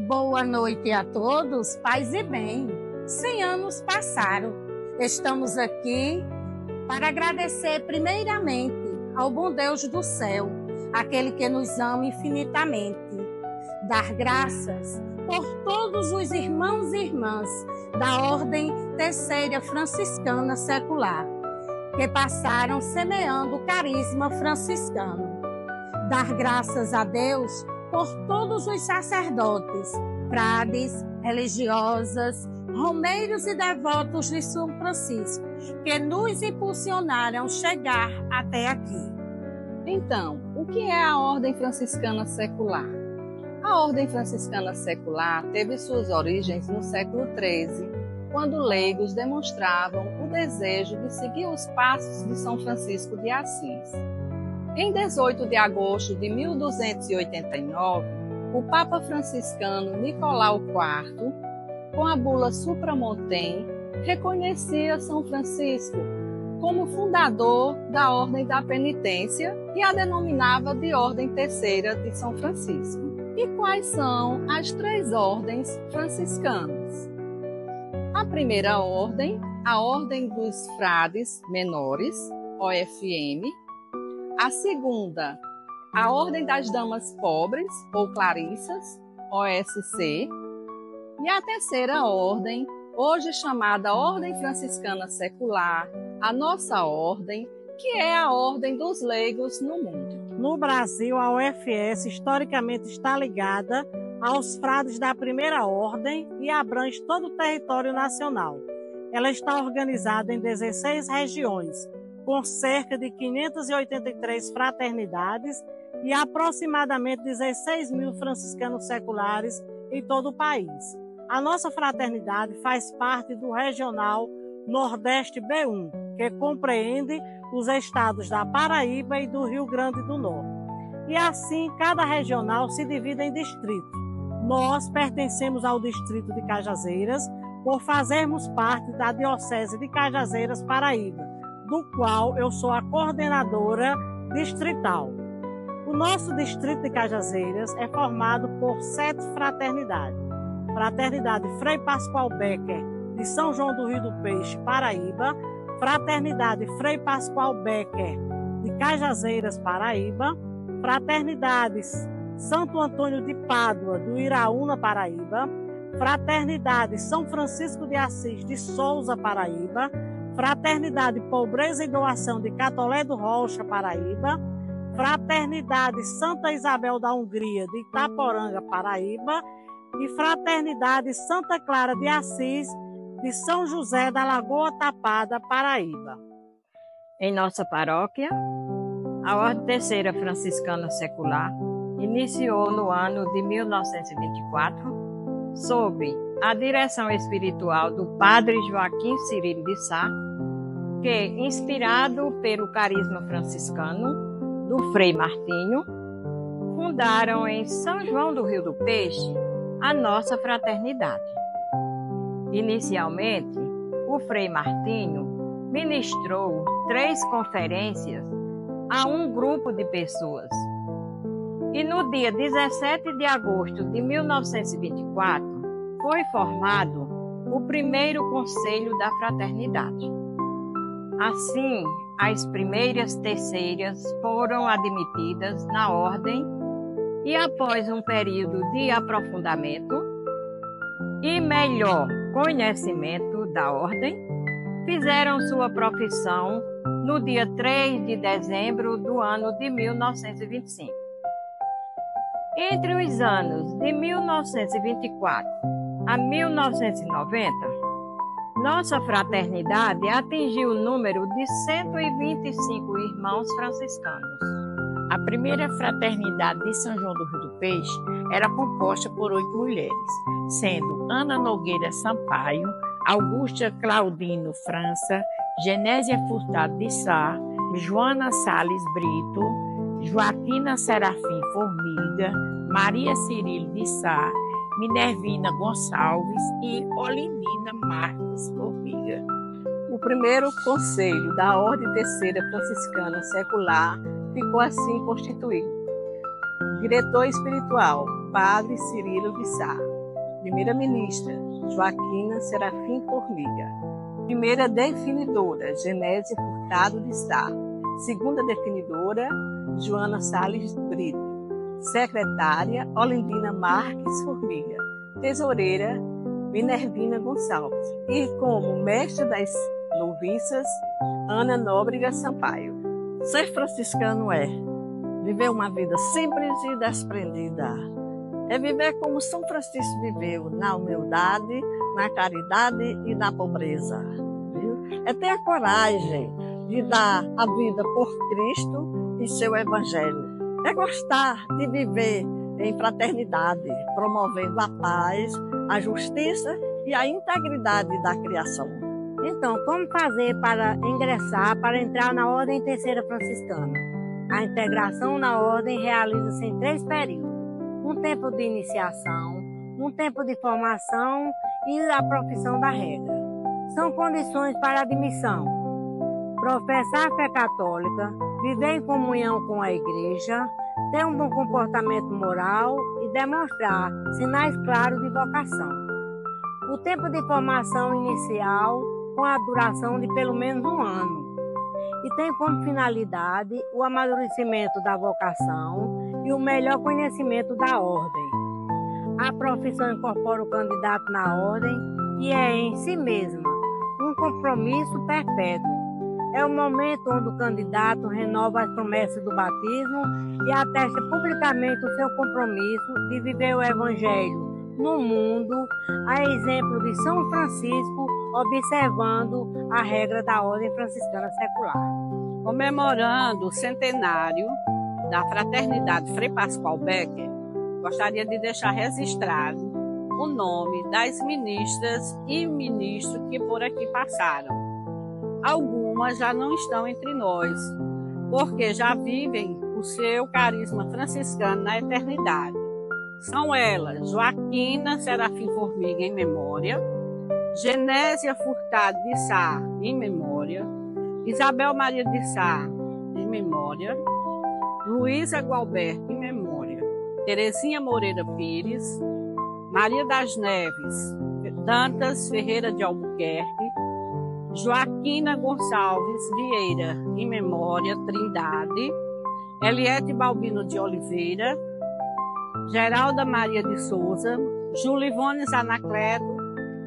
Boa noite a todos, paz e bem. 100 anos passaram. Estamos aqui para agradecer primeiramente ao bom Deus do céu, aquele que nos ama infinitamente. Dar graças por todos os irmãos e irmãs da Ordem Terceira Franciscana Secular, que passaram semeando o carisma franciscano. Dar graças a Deus por todos os sacerdotes, frades, religiosas, romeiros e devotos de São Francisco, que nos impulsionaram a chegar até aqui. Então, o que é a Ordem Franciscana Secular? A Ordem Franciscana Secular teve suas origens no século XIII, quando leigos demonstravam o desejo de seguir os passos de São Francisco de Assis. Em 18 de agosto de 1289, o Papa franciscano Nicolau IV, com a bula Supramontem, reconhecia São Francisco como fundador da Ordem da Penitência e a denominava de Ordem Terceira de São Francisco. E quais são as 3 ordens franciscanas? A primeira ordem, a Ordem dos Frades Menores, OFM. A segunda, a Ordem das Damas Pobres, ou Clarissas, OSC. E a terceira ordem, hoje chamada Ordem Franciscana Secular, a nossa ordem, que é a Ordem dos Leigos no mundo. No Brasil, a UFS historicamente está ligada aos frades da Primeira Ordem e abrange todo o território nacional. Ela está organizada em 16 regiões, com cerca de 583 fraternidades e aproximadamente 16 mil franciscanos seculares em todo o país. A nossa fraternidade faz parte do Regional Nordeste B1, que compreende os estados da Paraíba e do Rio Grande do Norte. E assim, cada regional se divide em distritos. Nós pertencemos ao distrito de Cajazeiras, por fazermos parte da Diocese de Cajazeiras, Paraíba, do qual eu sou a coordenadora distrital. O nosso distrito de Cajazeiras é formado por 7 fraternidades. Fraternidade Frei Pascoal Becker, de São João do Rio do Peixe, Paraíba. Fraternidade Frei Pascoal Becker, de Cajazeiras, Paraíba. Fraternidade Santo Antônio de Pádua, do Iraúna, Paraíba. Fraternidade São Francisco de Assis, de Souza, Paraíba. Fraternidade Pobreza e Doação de Catolé do Rocha, Paraíba. Fraternidade Santa Isabel da Hungria, de Itaporanga, Paraíba. E Fraternidade Santa Clara de Assis, de São José da Lagoa Tapada, Paraíba. Em nossa paróquia, a Ordem Terceira Franciscana Secular iniciou no ano de 1924, sob a direção espiritual do Padre Joaquim Cirilo de Sá, que, inspirado pelo carisma franciscano do Frei Martinho, fundaram em São João do Rio do Peixe a nossa fraternidade. Inicialmente, o Frei Martinho ministrou 3 conferências a um grupo de pessoas. E no dia 17 de agosto de 1924, foi formado o primeiro Conselho da Fraternidade. Assim, as primeiras terceiras foram admitidas na ordem e, após um período de aprofundamento e melhor conhecimento da ordem, fizeram sua profissão no dia 3 de dezembro do ano de 1925. Entre os anos de 1924 a 1990, Nossa fraternidade atingiu o número de 125 irmãos franciscanos. A primeira fraternidade de São João do Rio do Peixe era composta por 8 mulheres, sendo Ana Nogueira Sampaio, Augusta Claudino França, Genésia Furtado de Sá, Joana Sales Brito, Joaquina Serafim Formiga, Maria Cirilo de Sá, Minervina Gonçalves e Olindina Marques Formiga. O primeiro conselho da Ordem Terceira Franciscana Secular ficou assim constituído. Diretor espiritual, Padre Cirilo de Sá. Primeira-ministra, Joaquina Serafim Formiga. Primeira definidora, Genésia Furtado de Sá. Segunda definidora, Joana Sales Brito. Secretária, Olindina Marques Formiga. Tesoureira, Minervina Gonçalves. E como mestre das noviças, Ana Nóbrega Sampaio. Ser franciscano é viver uma vida simples e desprendida. É viver como São Francisco viveu, na humildade, na caridade e na pobreza. Viu? É ter a coragem de dar a vida por Cristo e seu Evangelho. É gostar de viver em fraternidade, promovendo a paz, a justiça e a integridade da criação. Então, como fazer para ingressar, para entrar na Ordem Terceira Franciscana? A integração na Ordem realiza-se em 3 períodos. Um tempo de iniciação, um tempo de formação e a profissão da regra. São condições para admissão: professar a fé católica, viver em comunhão com a Igreja, ter um bom comportamento moral e demonstrar sinais claros de vocação. O tempo de formação inicial com a duração de pelo menos 1 ano e tem como finalidade o amadurecimento da vocação e o melhor conhecimento da ordem. A profissão incorpora o candidato na ordem e é em si mesma um compromisso perpétuo. É o momento onde o candidato renova as promessas do batismo e atesta publicamente o seu compromisso de viver o Evangelho no mundo, a exemplo de São Francisco, observando a regra da Ordem Franciscana Secular. Comemorando o centenário da Fraternidade Frei Pascoal Becker, gostaria de deixar registrado o nome das ministras e ministros que por aqui passaram. Algumas já não estão entre nós, porque já vivem o seu carisma franciscano na eternidade. São elas Joaquina Serafim Formiga, em memória, Genésia Furtado de Sá, em memória, Isabel Maria de Sá, em memória, Luísa Gualberto, em memória, Terezinha Moreira Pires, Maria das Neves Dantas Ferreira de Albuquerque, Joaquina Gonçalves Vieira, em memória, Trindade, Eliete Balbino de Oliveira, Geralda Maria de Souza, Julivones Anacleto,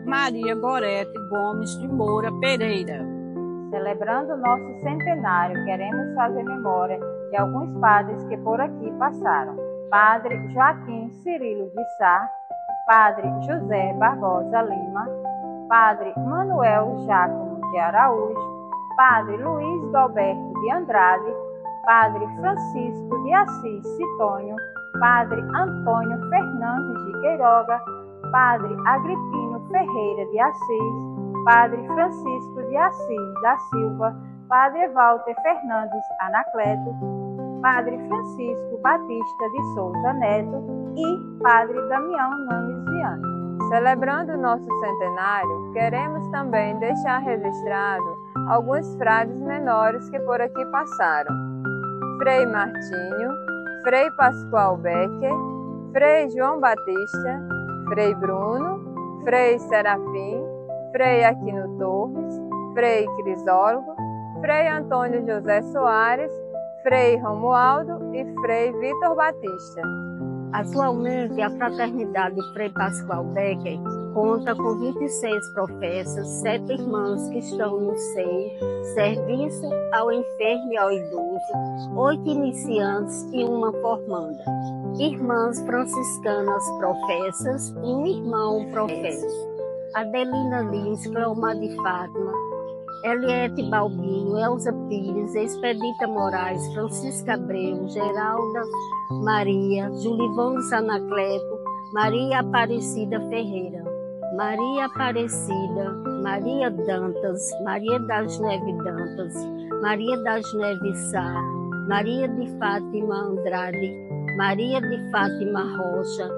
Maria Gorete Gomes de Moura Pereira. Celebrando o nosso centenário, queremos fazer memória de alguns padres que por aqui passaram. Padre Joaquim Cirilo de Sá, Padre José Barbosa Lima, Padre Manuel Jácomo de Araújo, Padre Luiz Galberto de Andrade, Padre Francisco de Assis Citônio, Padre Antônio Fernandes de Queiroga, Padre Agripino Ferreira de Assis, Padre Francisco de Assis da Silva, Padre Walter Fernandes Anacleto, Padre Francisco Batista de Souza Neto e Padre Damião Nunes Viana. Celebrando o nosso centenário, queremos também deixar registrado alguns frades menores que por aqui passaram. Frei Martinho, Frei Pascoal Becker, Frei João Batista, Frei Bruno, Frei Serafim, Frei Aquino Torres, Frei Crisólogo, Frei Antônio José Soares, Frei Romualdo e Frei Vitor Batista. Atualmente, a Fraternidade Frei Pascoal Becker conta com 26 professas, 7 irmãs que estão no SEI, serviço ao enfermo e ao idoso, 8 iniciantes e uma formanda, irmãs franciscanas professas e um irmão professo. Adelina Lins, Cleomar de Fátima, Eliette Balbino, Elza Pires, Expedita Moraes, Francisca Abreu, Geralda Maria, Julivone Anacleto, Maria Aparecida Ferreira, Maria Aparecida, Maria Dantas, Maria das Neves Dantas, Maria das Neves Sá, Maria de Fátima Andrade, Maria de Fátima Rocha,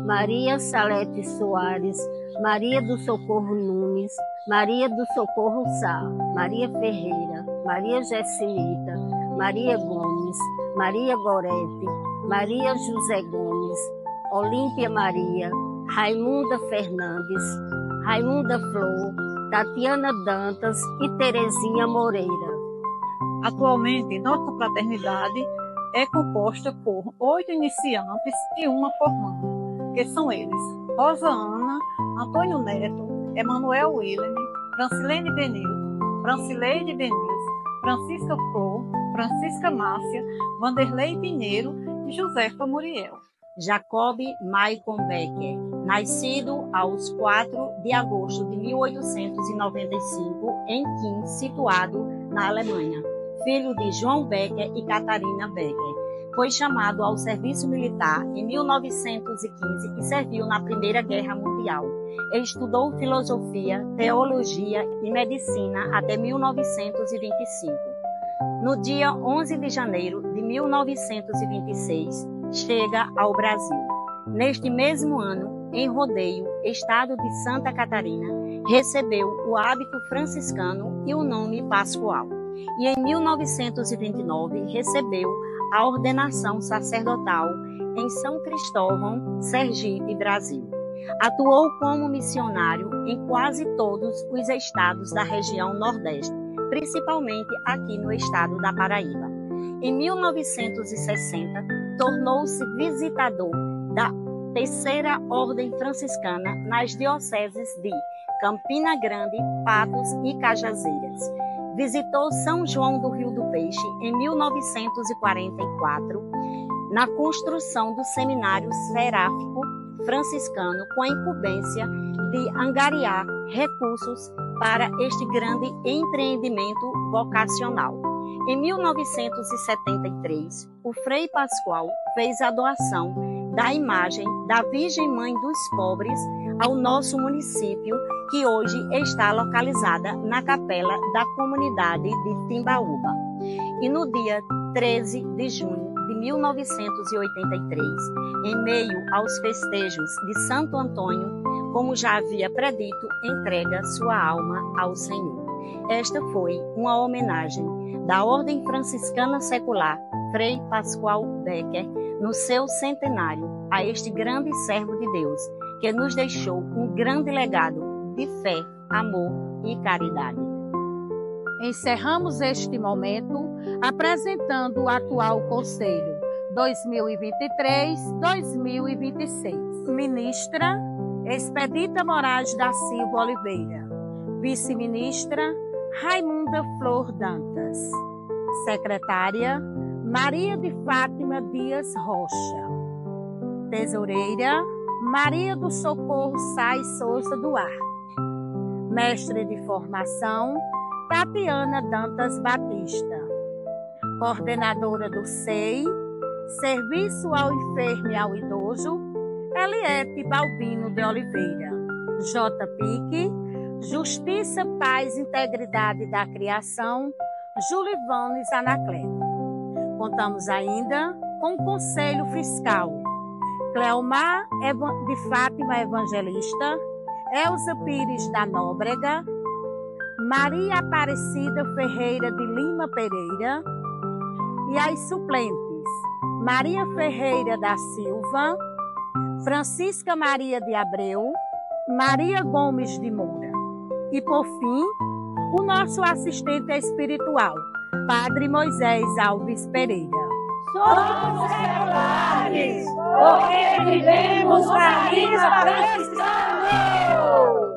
Maria Salete Soares, Maria do Socorro Nunes, Maria do Socorro Sá, Maria Ferreira, Maria Gessimita, Maria Gomes, Maria Gorete, Maria José Gomes, Olímpia Maria, Raimunda Fernandes, Raimunda Flor, Tatiana Dantas e Terezinha Moreira. Atualmente, nossa fraternidade é composta por 8 iniciantes e uma formanda, que são eles: Rosa Ana, Antônio Neto, Emanuel William, Francilene Benil, Francileide Denilson, Francisca Flor, Francisca Márcia, Vanderlei Pinheiro e Josefa Muriel. Jacob Maicon Becker, nascido aos 4 de agosto de 1895 em Kim, situado na Alemanha. Filho de João Becker e Catarina Becker. Foi chamado ao serviço militar em 1915 e serviu na Primeira Guerra Mundial. Estudou filosofia, teologia e medicina até 1925. No dia 11 de janeiro de 1926, chega ao Brasil. Neste mesmo ano, em Rodeio, estado de Santa Catarina, recebeu o hábito franciscano e o nome pascual. E em 1929 recebeu a ordenação sacerdotal em São Cristóvão, Sergipe, Brasil. Atuou como missionário em quase todos os estados da região Nordeste, principalmente aqui no estado da Paraíba. Em 1960, tornou-se visitador da Terceira Ordem Franciscana nas dioceses de Campina Grande, Patos e Cajazeiras. Visitou São João do Rio do Peixe em 1944, na construção do Seminário Seráfico Franciscano, com a incumbência de angariar recursos para este grande empreendimento vocacional. Em 1973, o Frei Pascoal fez a doação da imagem da Virgem Mãe dos Pobres ao nosso município, que hoje está localizada na capela da comunidade de Timbaúba. E no dia 13 de junho de 1983, em meio aos festejos de Santo Antônio, como já havia predito, entrega sua alma ao Senhor. Esta foi uma homenagem da Ordem Franciscana Secular, Frei Pascoal Becker, no seu centenário, a este grande servo de Deus, que nos deixou um grande legado de fé, amor e caridade. Encerramos este momento apresentando o atual Conselho 2023-2026. Ministra Expedita Moraes da Silva Oliveira. Vice-ministra Raimunda Flor Dantas. Secretária Maria de Fátima Dias Rocha. Tesoureira Maria do Socorro Sais Souza Duarte. Mestre de formação Tatiana Dantas Batista. Coordenadora do SEI, Serviço ao Enfermo e ao Idoso, Eliette Balbino de Oliveira. JPIC, Justiça, Paz e Integridade da Criação, Julivone Anacleto. Contamos ainda com o Conselho Fiscal, Cleomar de Fátima Evangelista, Elza Pires da Nóbrega, Maria Aparecida Ferreira de Lima Pereira e as suplentes Maria Ferreira da Silva, Francisca Maria de Abreu, Maria Gomes de Moura. E por fim, o nosso assistente espiritual, Padre Moisés Alves Pereira. Somos seculares, porque vivemos o carisma franciscano!